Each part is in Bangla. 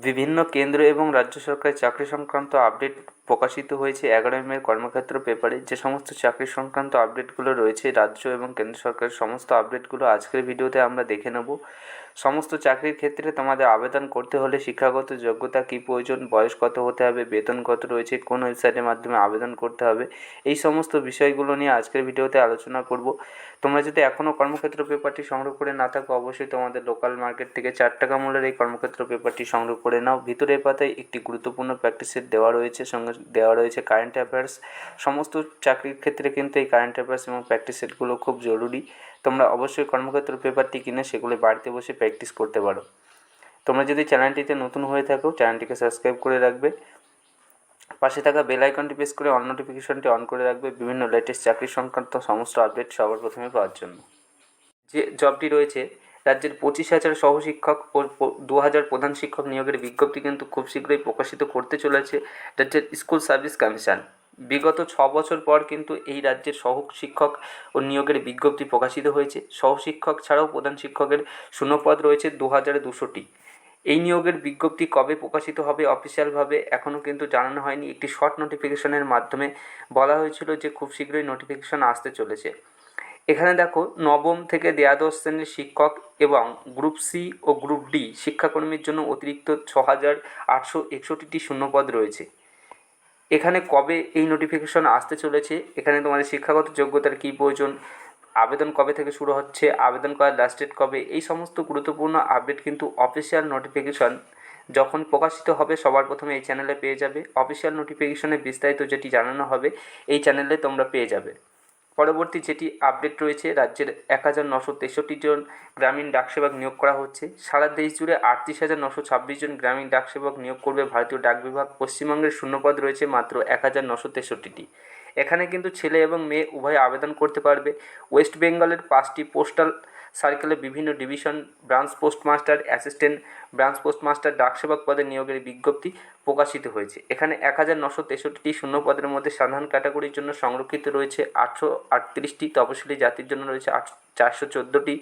বিভিন্ন কেন্দ্র এবং রাজ্য সরকারের চাকরি সংক্রান্ত আপডেট প্রকাশিত হয়েছে 11 মে কর্মক্ষেত্র পেপারে। যে সমস্ত চাকরি সংক্রান্ত আপডেটগুলো রয়েছে রাজ্য এবং কেন্দ্র সরকারের সমস্ত আপডেটগুলো আজকের ভিডিওতে আমরা দেখে নেব। সমস্ত চাকরির ক্ষেত্রে তোমাদের আবেদন করতে হলে শিক্ষাগত যোগ্যতা কী প্রয়োজন, বয়স কত হতে হবে, বেতন কত রয়েছে, কোন ওয়েবসাইটের মাধ্যমে আবেদন করতে হবে, এই সমস্ত বিষয়গুলো নিয়ে আজকের ভিডিওতে আলোচনা করব। তোমরা যদি এখনও কর্মক্ষেত্র পেপারটি সংগ্রহ করে না থাকো, অবশ্যই তোমাদের লোকাল মার্কেট থেকে 4 টাকা মূল্যের এই কর্মক্ষেত্র পেপারটি সংগ্রহ করে নাও। ভিতরের পাতায় একটি গুরুত্বপূর্ণ প্র্যাকটিস সেট দেওয়া রয়েছে, সঙ্গে দেওয়া রয়েছে কারেন্ট অ্যাফেয়ার্স। সমস্ত চাকরির ক্ষেত্রে কিন্তু এই কারেন্ট অ্যাফেয়ার্স এবং প্র্যাকটিস সেটগুলো খুব জরুরি। তোমরা অবশ্যই কর্মক্ষেত্র পেপারটি কিনে সেগুলো বাড়িতে বসে প্র্যাকটিস করতে পারো। তোমরা যদি চ্যানেলটিতে নতুন হয়ে থাকো, চ্যানেলটিকে সাবস্ক্রাইব করে রাখবে, পাশে থাকা বেল আইকনটি প্রেস করে অল নোটিফিকেশনটি অন করে রাখবে বিভিন্ন লেটেস্ট চাকরি সংক্রান্ত সমস্ত আপডেট সবার প্রথমে পাওয়ার জন্য। যে জবটি রয়েছে রাজ্যের 25,000 সহশিক্ষক ও 2,000 প্রধান শিক্ষক নিয়োগের বিজ্ঞপ্তি কিন্তু খুব শীঘ্রই প্রকাশিত করতে চলেছে রাজ্যের স্কুল সার্ভিস কমিশন। বিগত 6 বছর পর কিন্তু এই রাজ্যের সহশিক্ষক ও নিয়োগের বিজ্ঞপ্তি প্রকাশিত হয়েছে। সহশিক্ষক ছাড়াও প্রধান শিক্ষকের শূন্যপদ রয়েছে 2,200টি। এই নিয়োগের বিজ্ঞপ্তি কবে প্রকাশিত হবে অফিসিয়ালভাবে এখনও কিন্তু জানানো হয়নি। একটি শর্ট নোটিফিকেশনের মাধ্যমে বলা হয়েছিল যে খুব শীঘ্রই নোটিফিকেশন আসতে চলেছে। এখানে দেখো, নবম থেকে দ্বাদশ শ্রেণীর শিক্ষক এবং গ্রুপ সি ও গ্রুপ ডি শিক্ষাকর্মীর জন্য অতিরিক্ত 6,861টি শূন্যপদ রয়েছে। এখানে কবে এই নোটিফিকেশন আসতে চলেছে, এখানে তোমাদের শিক্ষাগত যোগ্যতার কী প্রয়োজন, আবেদন কবে থেকে শুরু হচ্ছে, আবেদন করার লাস্ট ডেট কবে, এই সমস্ত গুরুত্বপূর্ণ আপডেট কিন্তু অফিসিয়াল নোটিফিকেশন যখন প্রকাশিত হবে সবার প্রথমে এই চ্যানেলে পেয়ে যাবে। অফিসিয়াল নোটিফিকেশনে বিস্তারিত যেটি জানানো হবে এই চ্যানেলে তোমরা পেয়ে যাবে। পরবর্তী যেটি আপডেট রয়েছে, রাজ্যের 1,963 জন গ্রামীণ ডাকসেবক নিয়োগ করা হচ্ছে। সারা দেশ জুড়ে 38,926 জন গ্রামীণ ডাকসেবক নিয়োগ করবে ভারতীয় ডাক বিভাগ। পশ্চিমবঙ্গের শূন্যপদ রয়েছে মাত্র 1,963টি। এখানে কিন্তু ছেলে এবং মেয়ে উভয় আবেদন করতে পারবে। ওয়েস্ট বেঙ্গলের 5টি পোস্টাল সার্কেলে বিভিন্ন division branch postmaster, assistant branch postmaster ডাকসেবক পদে নিয়োগের বিজ্ঞপ্তি প্রকাশিত হয়েছে। এখানে 1,963টি শূন্যপদের মধ্যে সাধারণ ক্যাটাগরির জন্য সংরক্ষিত রয়েছে 838টি, তপশিলি জাতির জন্য রয়েছে 414টি,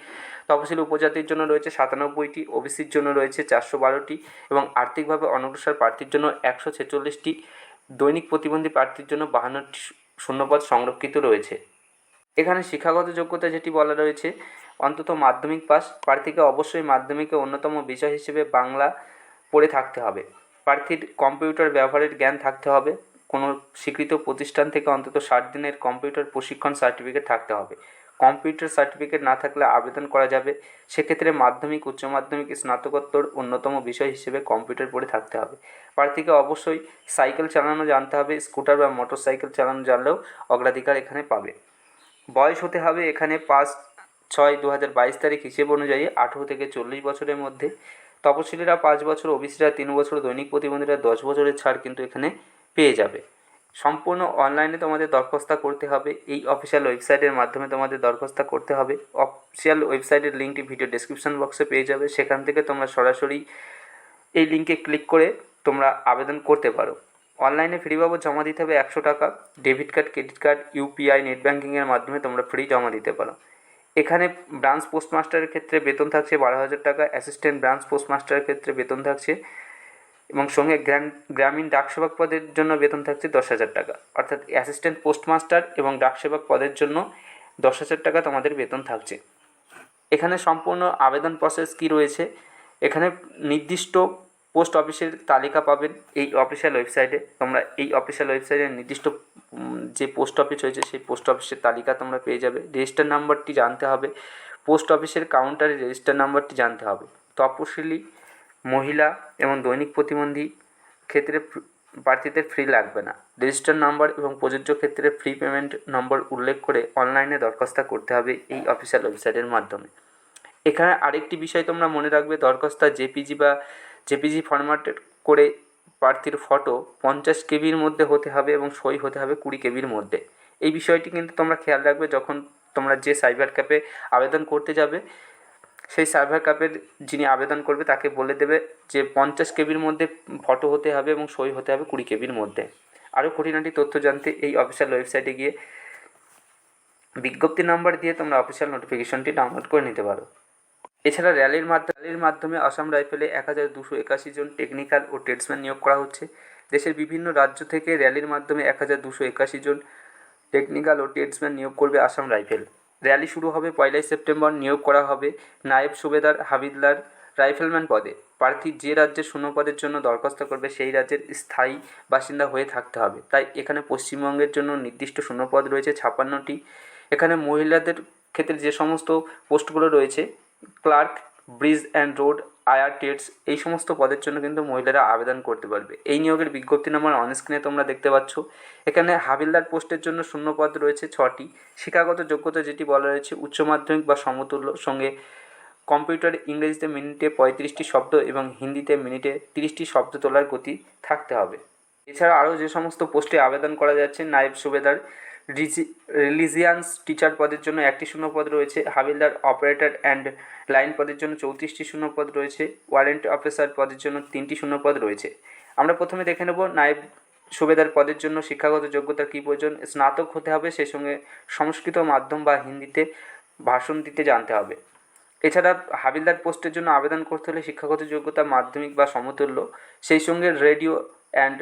তপশিলি উপজাতির জন্য রয়েছে 97টি, ওবিসির জন্য রয়েছে 412টি এবং আর্থিকভাবে অনগ্রসর প্রার্থীর জন্য 146টি, দৈনিক প্রতিবন্ধী প্রার্থীর জন্য 52টি শূন্যপদ সংরক্ষিত রয়েছে। এখানে শিক্ষাগত যোগ্যতা যেটি বলা রয়েছে, অন্তত মাধ্যমিক পাস। প্রার্থীকে অবশ্যই মাধ্যমিকে অন্যতম বিষয় হিসেবে বাংলা পড়ে থাকতে হবে। প্রার্থীর কম্পিউটার ব্যবহারের জ্ঞান থাকতে হবে। কোনো স্বীকৃত প্রতিষ্ঠান থেকে অন্তত 60 দিনের কম্পিউটার প্রশিক্ষণ সার্টিফিকেট থাকতে হবে। কম্পিউটার সার্টিফিকেট না থাকলে আবেদন করা যাবে। সেক্ষেত্রে মাধ্যমিক, উচ্চ মাধ্যমিক, স্নাতকোত্তর অন্যতম বিষয় হিসেবে কম্পিউটার পড়ে থাকতে হবে। প্রার্থীকে অবশ্যই সাইকেল চালানো জানতে হবে। স্কুটার বা মোটর সাইকেল চালানো জানলেও অগ্রাধিকার এখানে পাবে। বয়স হতে হবে এখানে 5/6/2022 তারিখ হিসেব অনুযায়ী 18 থেকে 40 বছরের মধ্যে। তপশিলীরা 5 বছর, ওবিসিরা 3 বছর, দৈনিক প্রতিবন্ধীরা 10 বছরের ছাড় কিন্তু এখানে পেয়ে যাবে। সম্পূর্ণ অনলাইনে তোমাদের দরখাস্ত করতে হবে। এই অফিসিয়াল ওয়েবসাইটের মাধ্যমে তোমাদের দরখাস্ত করতে হবে। অফিসিয়াল ওয়েবসাইটের লিঙ্কটি ভিডিও ডেসক্রিপশন বক্সে পেয়ে যাবে। সেখান থেকে তোমরা সরাসরি এই লিঙ্কে ক্লিক করে তোমরা আবেদন করতে পারো। অনলাইনে ফ্রি বাবদ জমা দিতে হবে 100 টাকা। Debit card, credit card, UPI, net ব্যাঙ্কিংয়ের মাধ্যমে তোমরা ফ্রি জমা দিতে পারো। এখানে ব্রাঞ্চ পোস্টমাস্টারের ক্ষেত্রে বেতন থাকছে 12,000 টাকা, অ্যাসিস্ট্যান্ট ব্রাঞ্চ পোস্টমাস্টারের ক্ষেত্রে বেতন থাকছে এবং সঙ্গে গ্রামীণ ডাকসেবক পদের জন্য বেতন থাকছে 10,000 টাকা। অর্থাৎ অ্যাসিস্ট্যান্ট পোস্টমাস্টার এবং ডাকসেবক পদের জন্য 10,000 টাকা তোমাদের বেতন থাকছে। এখানে সম্পূর্ণ আবেদন প্রসেস কী রয়েছে, এখানে নির্দিষ্ট পোস্ট অফিসের তালিকা পাবেন এই অফিসিয়াল ওয়েবসাইটে। তোমরা এই অফিসিয়াল ওয়েবসাইটে নির্দিষ্ট যে পোস্ট অফিস রয়েছে সেই পোস্ট অফিসের তালিকা তোমরা পেয়ে যাবে। রেজিস্টার নাম্বারটি জানতে হবে। পোস্ট অফিসের কাউন্টারে রেজিস্টার নাম্বারটি জানতে হবে। তপশিলি, মহিলা এবং দৈনিক প্রতিবন্ধী ক্ষেত্রে প্রার্থীদের ফ্রি লাগবে না। রেজিস্টার নাম্বার এবং প্রযোজ্য ক্ষেত্রে ফ্রি পেমেন্ট নম্বর উল্লেখ করে অনলাইনে দরখাস্ত করতে হবে এই অফিসিয়াল ওয়েবসাইটের মাধ্যমে। এখানে আরেকটি বিষয় তোমরা মনে রাখবে, দরখাস্ত জেপিজি ফরম্যাট করে প্রার্থীর ফটো 50 কেবির মধ্যে হতে হবে এবং সই হতে হবে 20 কেবির মধ্যে। এই বিষয়টি কিন্তু তোমরা খেয়াল রাখবে যখন তোমরা যে সাইবার ক্যাফে আবেদন করতে যাবে, সেই সাইবার ক্যাফের যিনি আবেদন করবে তাকে বলে দেবে যে 50 কেবির মধ্যে ফটো হতে হবে এবং সই হতে হবে 20 কেবির মধ্যে। আরও খুঁটিনাটি তথ্য জানতে এই অফিসিয়াল ওয়েবসাইটে গিয়ে বিজ্ঞপ্তি নাম্বার দিয়ে তোমরা অফিসিয়াল নোটিফিকেশনটি ডাউনলোড করে নিতে পারো। এছাড়া র্যালির মাধ্যমে আসাম রাইফেলে 1281 জন টেকনিক্যাল ও ট্রেডসম্যান নিয়োগ করা হচ্ছে। দেশের বিভিন্ন রাজ্য থেকে র্যালির মাধ্যমে 1281 জন টেকনিক্যাল ও ট্রেডসম্যান নিয়োগ করবে আসাম রাইফেল। র্যালি শুরু হবে 1 সেপ্টেম্বর। নিয়োগ করা হবে নায়েব সুবেদার, হাবিলদার, রাইফেলম্যান পদে। প্রার্থী যে রাজ্যের শূন্য পদের জন্য দরখাস্ত করবে সেই রাজ্যের স্থায়ী বাসিন্দা হয়ে থাকতে হবে। তাই এখানে পশ্চিমবঙ্গের জন্য নির্দিষ্ট শূন্য পদ রয়েছে 56টি। এখানে মহিলাদের ক্ষেত্রে যে সমস্ত পোস্টগুলো রয়েছে, ক্লার্ক, ব্রিজ অ্যান্ড রোড, আয়ার ট্রেডস, এই সমস্ত পদের জন্য কিন্তু মহিলারা আবেদন করতে পারবে। এই নিয়োগের বিজ্ঞপ্তি নাম্বার অন স্ক্রিনে তোমরা দেখতে পাচ্ছ। এখানে হাবিলদার পোস্টের জন্য শূন্য পদ রয়েছে 6টি। শিক্ষাগত যোগ্যতা যেটি বলা রয়েছে, উচ্চ মাধ্যমিক বা সমতুল্য, সঙ্গে কম্পিউটার ইংরেজিতে মিনিটে 35টি শব্দ এবং হিন্দিতে মিনিটে 30টি শব্দ তোলার গতি থাকতে হবে। এছাড়া আরও যে সমস্ত পোস্টে আবেদন করা যাচ্ছে, নায়েব সুবেদার, রিলিজিয়ান্স টিচার পদের জন্য 1টি শূন্য পদ রয়েছে। হাবিলদার অপারেটর অ্যান্ড লাইন পদের জন্য 34টি শূন্য পদ রয়েছে। ওয়ারেন্ট অফিসার পদের জন্য 3টি শূন্য পদ রয়েছে। আমরা প্রথমে দেখে নেব নায়েব সুবেদার পদের জন্য শিক্ষাগত যোগ্যতার কী প্রয়োজন। স্নাতক হতে হবে, সেই সঙ্গে সংস্কৃত মাধ্যম বা হিন্দিতে ভাষণ দিতে জানতে হবে। এছাড়া হাবিলদার পোস্টের জন্য আবেদন করতে হলে শিক্ষাগত যোগ্যতা মাধ্যমিক বা সমতুল্য, সেই সঙ্গে রেডিও অ্যান্ড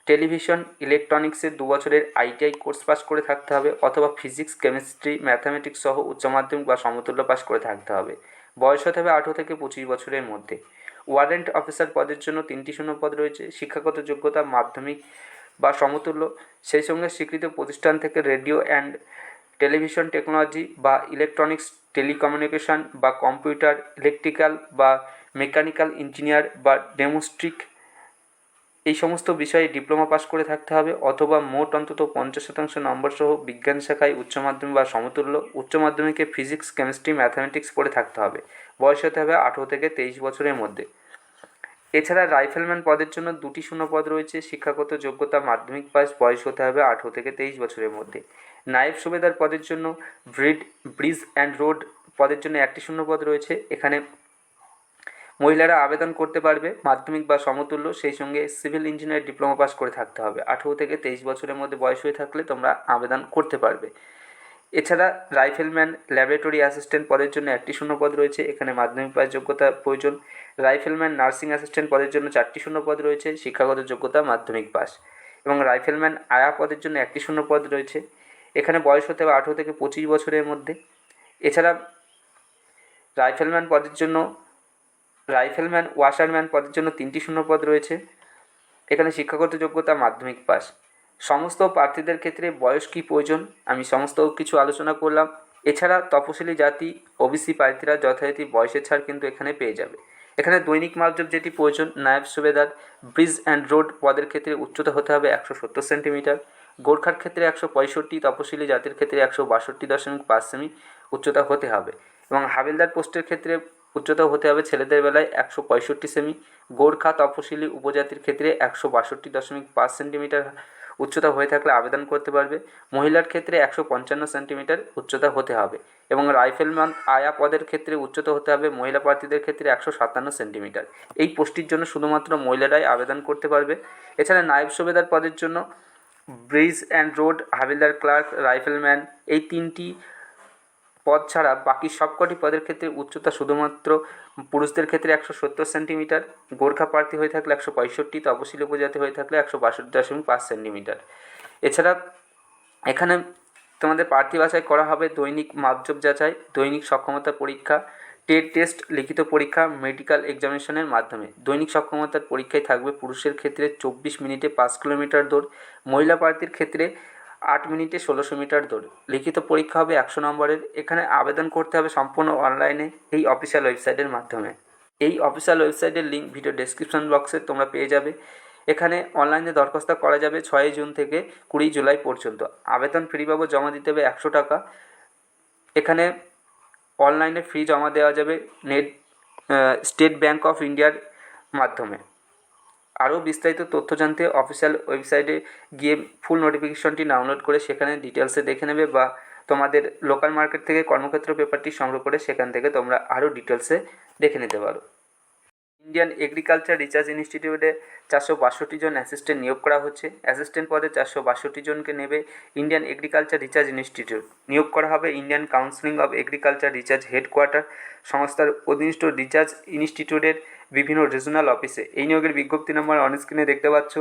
টেলিভিশন ইলেকট্রনিক্সের 2 বছরের আইটিআই কোর্স পাস করে থাকতে হবে, অথবা ফিজিক্স, কেমিস্ট্রি, ম্যাথামেটিক্স সহ উচ্চ মাধ্যমিক বা সমতুল্য পাস করে থাকতে হবে। বয়স হতে হবে 18 থেকে 25 বছরের মধ্যে। ওয়ারেন্ট অফিসার পদের জন্য 3টি শূন্য পদ রয়েছে। শিক্ষাগত যোগ্যতা মাধ্যমিক বা সমতুল্য, সেই সঙ্গে স্বীকৃত প্রতিষ্ঠান থেকে রেডিও অ্যান্ড টেলিভিশন টেকনোলজি বা ইলেকট্রনিক্স, টেলিকমিউনিকেশন বা কম্পিউটার, ইলেকট্রিক্যাল বা মেকানিক্যাল ইঞ্জিনিয়ার বা ডোমেস্টিক, এই সমস্ত বিষয়ে ডিপ্লোমা পাস করে থাকতে হবে, অথবা মোট অন্তত 50% নম্বর সহ বিজ্ঞান শাখায় উচ্চ মাধ্যমিক বা সমতুল্য, উচ্চ মাধ্যমিকে ফিজিক্স, কেমিস্ট্রি, ম্যাথামেটিক্স পড়ে থাকতে হবে। বয়স হতে হবে 18 থেকে 23 বছরের মধ্যে। এছাড়া রাইফেলম্যান পদের জন্য 2টি শূন্য পদ রয়েছে। শিক্ষাগত যোগ্যতা মাধ্যমিক পাস, বয়স হতে হবে 18 থেকে 23 বছরের মধ্যে। নায়েব সুবেদার পদের জন্য ব্রিজ অ্যান্ড রোড পদের জন্য 1টি শূন্য পদ রয়েছে। এখানে মহিলারা আবেদন করতে পারবে মাধ্যমিক বা সমতুল্য, সেই সঙ্গে সিভিল ইঞ্জিনিয়ার ডিপ্লোমা পাস করে থাকতে হবে। 18 থেকে 23 বছরের মধ্যে বয়স হয়ে থাকলে তোমরা আবেদন করতে পারবে। এছাড়া রাইফেলম্যান ল্যাবরেটরি অ্যাসিস্ট্যান্ট পদের জন্য 1টি শূন্য পদ রয়েছে। এখানে মাধ্যমিক পাস যোগ্যতা প্রয়োজন। রাইফেলম্যান নার্সিং অ্যাসিস্ট্যান্ট পদের জন্য 4টি শূন্য পদ রয়েছে। শিক্ষাগত যোগ্যতা মাধ্যমিক পাস। এবং রাইফেলম্যান আয়া পদের জন্য 1টি শূন্য পদ রয়েছে। এখানে বয়স হতে হবে 18 থেকে 25 বছরের মধ্যে। এছাড়া রাইফেলম্যান ওয়াশারম্যান পদের জন্য 3টি শূন্য পদ রয়েছে। এখানে শিক্ষাগত যোগ্যতা মাধ্যমিক পাস। সমস্ত প্রার্থীদের ক্ষেত্রে বয়স কী প্রয়োজন আমি সমস্ত কিছু আলোচনা করলাম। এছাড়া তপশিলি জাতি, ওবিসি প্রার্থীরা যথারীতি বয়সের ছাড় কিন্তু এখানে পেয়ে যাবে। এখানে দৈনিক মার্কজব যেটি প্রয়োজন, নায়েব সুবেদার, ব্রিজ অ্যান্ড রোড পদের ক্ষেত্রে উচ্চতা হতে হবে 170 সেন্টিমিটার। গোর্খার ক্ষেত্রে 165, তপশিলি জাতির ক্ষেত্রে 162.5 সেমি উচ্চতা হতে হবে। এবং হাবিলদার পোস্টের ক্ষেত্রে উচ্চতা হতে হবে ছেলেদের বেলায় 165 সেমি। গোর্খা তপশিলি উপজাতির ক্ষেত্রে 162.5 সেন্টিমিটার উচ্চতা হয়ে থাকলে আবেদন করতে পারবে। মহিলার ক্ষেত্রে 155 সেন্টিমিটার উচ্চতা হতে হবে। এবং রাইফেলম্যান আয়া পদের ক্ষেত্রে উচ্চতা হতে হবে মহিলা প্রার্থীদের ক্ষেত্রে 157 সেন্টিমিটার। এই পোস্টটির জন্য শুধুমাত্র মহিলারাই আবেদন করতে পারবে। এছাড়া নায়েব সুবেদার পদের জন্য ব্রিজ অ্যান্ড রোড, হাবিলদার, ক্লার্ক, রাইফেলম্যান, এই 3টি পদ ছাড়া বাকি সবকটি পদের ক্ষেত্রে উচ্চতা শুধুমাত্র পুরুষদের ক্ষেত্রে 170 সেন্টিমিটার। গোর্খা প্রার্থী হয়ে থাকলে 165, তপশিলি উপজাতি হয়ে থাকলে 162.5 সেন্টিমিটার। এছাড়া এখানে তোমাদের প্রার্থী বাছাই করা হবে দৈনিক মাপজোপ যাচাই, দৈনিক সক্ষমতা পরীক্ষা, টেট টেস্ট, লিখিত পরীক্ষা, মেডিকেল এক্সামিনেশনের মাধ্যমে। দৈনিক সক্ষমতার পরীক্ষায় থাকবে পুরুষের ক্ষেত্রে 24 মিনিটে 5 কিলোমিটার দৌড়, মহিলা প্রার্থীর ক্ষেত্রে 8 মিনিটে 1600 মিটার দৌড়। লিখিত পরীক্ষা হবে 100 নম্বরের। এখানে আবেদন করতে হবে সম্পূর্ণ অনলাইনে এই অফিসিয়াল ওয়েবসাইটের মাধ্যমে। এই অফিসিয়াল ওয়েবসাইটের লিঙ্ক ভিডিও ডেসক্রিপশন বক্সে তোমরা পেয়ে যাবে। এখানে অনলাইনে দরখাস্ত করা যাবে 6 জুন থেকে 20 জুলাই পর্যন্ত। আবেদন ফ্রিভাবে জমা দিতে হবে 100 টাকা। এখানে অনলাইনে ফি জমা দেওয়া যাবে স্টেট ব্যাঙ্ক অফ ইন্ডিয়ার মাধ্যমে। আরও বিস্তারিত তথ্য জানতে অফিসিয়াল ওয়েবসাইটে গিয়ে ফুল নোটিফিকেশনটি ডাউনলোড করে সেখানে ডিটেলসে দেখে নেবে, বা তোমাদের লোকাল মার্কেট থেকে কর্মক্ষেত্র পেপারটি সংগ্রহ করে সেখান থেকে তোমরা আরও ডিটেলসে দেখে নিতে পারো। ইন্ডিয়ান এগ্রিকালচার রিসার্চ ইনস্টিটিউটে 462 জন অ্যাসিস্ট্যান্ট নিয়োগ করা হচ্ছে। অ্যাসিস্ট্যান্ট পদে 462 জনকে নেবে ইন্ডিয়ান এগ্রিকালচার রিসার্চ ইনস্টিটিউট। নিয়োগ করা হবে Indian council of agriculture research headquarter সংস্থার অধীনস্থ রিসার্চ ইনস্টিটিউটের বিভিন্ন রিজনাল অফিসে। এই নিয়োগের বিজ্ঞপ্তি নাম্বার অন স্ক্রিনে দেখতে পাচ্ছ।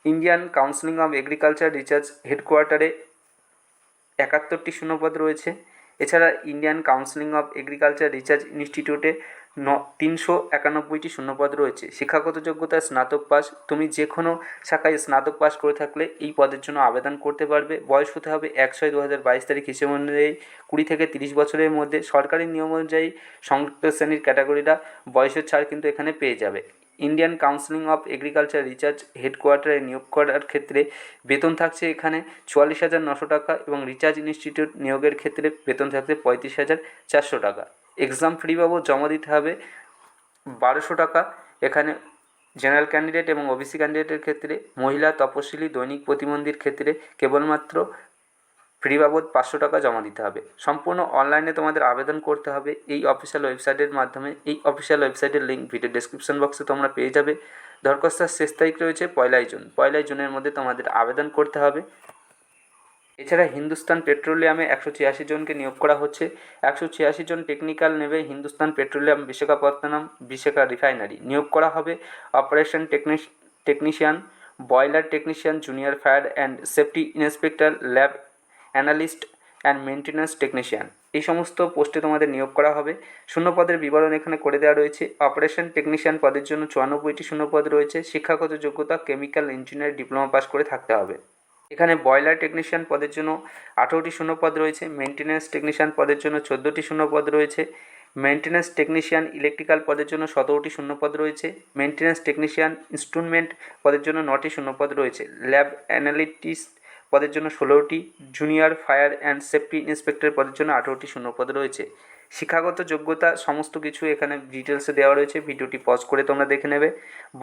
Indian council of agriculture research হেডকোয়ার্টারে 71টি শূন্যপদ রয়েছে। এছাড়া Indian council of agriculture research ইনস্টিটিউটে 391টি শূন্যপদ রয়েছে। শিক্ষাগত যোগ্যতা স্নাতক পাস। তুমি যে কোনো শাখায় স্নাতক পাস করে থাকলে এই পদের জন্য আবেদন করতে পারবে। বয়স হতে হবে 1/6/2022 তারিখ হিসেবে অনুযায়ী 20 থেকে 30 বছরের মধ্যে। সরকারি নিয়ম অনুযায়ী সংযুক্ত শ্রেণীর ক্যাটাগরিরা বয়সের ছাড় কিন্তু এখানে পেয়ে যাবে। Indian council of agriculture research হেডকোয়ার্টারে নিয়োগ করার ক্ষেত্রে বেতন থাকছে এখানে 44,900 টাকা এবং রিসার্চ ইনস্টিটিউট নিয়োগের ক্ষেত্রে বেতন থাকছে 35,400 টাকা। এক্সাম ফ্রি বাবদ জমা দিতে হবে 1200 টাকা। এখানে জেনারেল ক্যান্ডিডেট এবং ওবিসি ক্যান্ডিডেটের ক্ষেত্রে, মহিলা, তপশিলি, দৈনিক প্রতিবন্ধীর ক্ষেত্রে কেবলমাত্র ফ্রি বাবদ 500 টাকা জমা দিতে হবে। সম্পূর্ণ অনলাইনে তোমাদের আবেদন করতে হবে এই অফিসিয়াল ওয়েবসাইটের মাধ্যমে। এই অফিসিয়াল ওয়েবসাইটের লিঙ্ক ভিডিও ডেসক্রিপশন বক্সে তোমরা পেয়ে যাবে। দরখাস্তের শেষ তারিখ রয়েছে 1 জুন। 1 জুনের মধ্যে তোমাদের আবেদন করতে হবে। এছাড়া হিন্দুস্তান পেট্রোলিয়ামে 186 জনকে নিয়োগ করা হচ্ছে। 186 জন টেকনিক্যাল নেবে হিন্দুস্তান পেট্রোলিয়াম বিশাখাপত্তনম বিশাখা রিফাইনারি। নিয়োগ করা হবে operation technician, boiler technician, junior fire and safety inspector, lab analyst and maintenance technician. এই সমস্ত পোস্টে তোমাদের নিয়োগ করা হবে। শূন্যপদের বিবরণ এখানে করে দেওয়া রয়েছে। অপারেশন টেকনিশিয়ান পদের জন্য 94টি শূন্যপদ রয়েছে। শিক্ষাগত যোগ্যতা কেমিক্যাল ইঞ্জিনিয়ার ডিপ্লোমা পাস করে থাকতে হবে। এখানে বয়লার টেকনিশিয়ান পদের জন্য 18টি শূন্যপদ রয়েছে। মেনটেন্যান্স টেকনিশিয়ান পদের জন্য 14টি শূন্যপদ রয়েছে। মেনটেন্যান্স টেকনিশিয়ান ইলেকট্রিক্যাল পদের জন্য 17টি শূন্যপদ রয়েছে। মেনটেন্যান্স টেকনিশিয়ান ইনস্ট্রুমেন্ট পদের জন্য 9টি শূন্যপদ রয়েছে। ল্যাব অ্যানালিস্ট পদের জন্য 16টি, junior fire and safety inspector পদের জন্য 18টি শূন্যপদ রয়েছে। শিক্ষাগত যোগ্যতা সমস্ত কিছু এখানে ডিটেলসে দেওয়া রয়েছে। ভিডিওটি পজ করে তোমরা দেখে নেবে।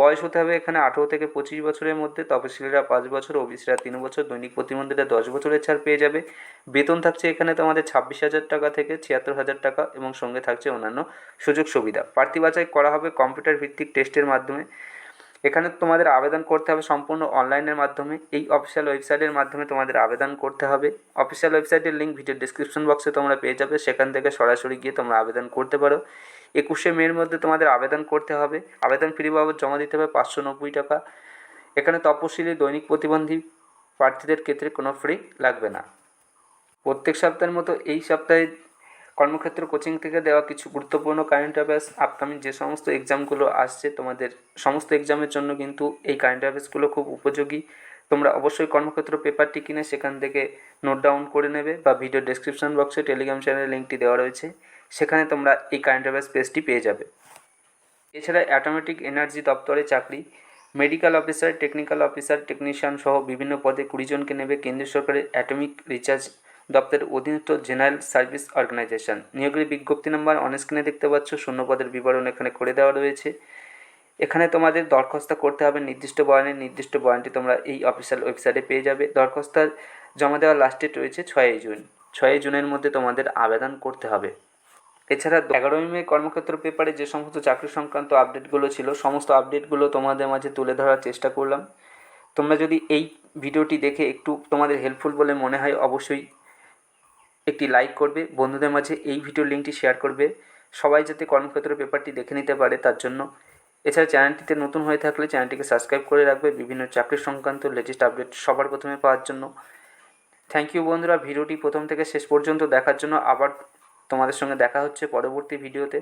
বয়স হতে হবে এখানে 18 থেকে 25 বছরের মধ্যে। তপশিলীরা 5 বছর, ওবিসিরা 3 বছর, দৈনিক প্রতিবন্ধীরা 10 বছরের ছাড় পেয়ে যাবে। বেতন থাকছে এখানে তোমাদের 26,000 টাকা থেকে 76,000 টাকা এবং সঙ্গে থাকছে অন্যান্য সুযোগ সুবিধা। প্রার্থী বাছাই করা হবে কম্পিউটার ভিত্তিক টেস্টের মাধ্যমে। এখানে তোমাদের আবেদন করতে হবে সম্পূর্ণ অনলাইনের মাধ্যমে। এই অফিসিয়াল ওয়েবসাইটের মাধ্যমে তোমাদের আবেদন করতে হবে। অফিসিয়াল ওয়েবসাইটের লিঙ্ক ভিডিও ডেসক্রিপশন বক্সে তোমরা পেয়ে যাবে। সেখান থেকে সরাসরি গিয়ে তোমরা আবেদন করতে পারো। 21শে মের মধ্যে তোমাদের আবেদন করতে হবে। আবেদন ফি বাবদ জমা দিতে হবে 590 টাকা। এখানে তপশিলি, দৈনিক প্রতিবন্ধী প্রার্থীদের ক্ষেত্রে কোনো ফি লাগবে না। প্রত্যেক সপ্তাহের মতো এই সপ্তাহে কর্মক্ষেত্র কোচিং থেকে দেওয়া কিছু গুরুত্বপূর্ণ কারেন্ট অ্যাফেয়ার্স। আপকামিং যে সমস্ত এক্সামগুলো আসছে তোমাদের সমস্ত এক্সামের জন্য কিন্তু এই কারেন্ট অ্যাফেয়ার্সগুলো খুব উপযোগী। তোমরা অবশ্যই কর্মক্ষেত্র পেপারটি কিনে সেখান থেকে নোট ডাউন করে নেবে বা ভিডিও ডেসক্রিপশন বক্সে টেলিগ্রাম চ্যানেলের লিঙ্কটি দেওয়া রয়েছে, সেখানে তোমরা এই কারেন্ট অ্যাফেয়ার্স পেজটি পেয়ে যাবে। এছাড়া অ্যাটমিক এনার্জি দপ্তরে চাকরি, medical officer, technical officer, technician সহ বিভিন্ন পদে 20 জনকে নেবে কেন্দ্রীয় সরকারের অ্যাটমিক রিসার্চ দপ্তরের অধীনস্থ জেনারেল সার্ভিস অর্গানাইজেশন। নিয়োগের বিজ্ঞপ্তি নাম্বার অন স্ক্রিনে দেখতে পাচ্ছ। শূন্যপদের বিবরণ এখানে করে দেওয়া রয়েছে। এখানে তোমাদের দরখাস্ত করতে হবে নির্দিষ্ট বয়ানটি তোমরা এই অফিসিয়াল ওয়েবসাইটে পেয়ে যাবে। দরখাস্ত জমা দেওয়ার লাস্ট ডেট রয়েছে 6 জুন। 6 জুনের মধ্যে তোমাদের আবেদন করতে হবে। এছাড়া 11 মে কর্মক্ষেত্র পেপারে যে সমস্ত চাকরি সংক্রান্ত আপডেটগুলো ছিল সমস্ত আপডেটগুলো তোমাদের মাঝে তুলে ধরার চেষ্টা করলাম। তোমরা যদি এই ভিডিওটি দেখে একটু তোমাদের হেল্পফুল বলে মনে হয় অবশ্যই একটি লাইক করবে, বন্ধুদের মাঝে এই ভিডিও লিঙ্কটি শেয়ার করবে, সবাই যাতে কর্মক্ষেত্র পেপারটি দেখে নিতে পারে তার জন্য। এছাড়া চ্যানেলটিতে নতুন হয়ে থাকলে চ্যানেলটিকে সাবস্ক্রাইব করে রাখবে বিভিন্ন চাকরি সংক্রান্ত লেটেস্ট আপডেট সবার প্রথমে পাওয়ার জন্য। থ্যাংক ইউ বন্ধুরা, ভিডিওটি প্রথম থেকে শেষ পর্যন্ত দেখার জন্য। আবার তোমাদের সঙ্গে দেখা হচ্ছে পরবর্তী ভিডিওতে।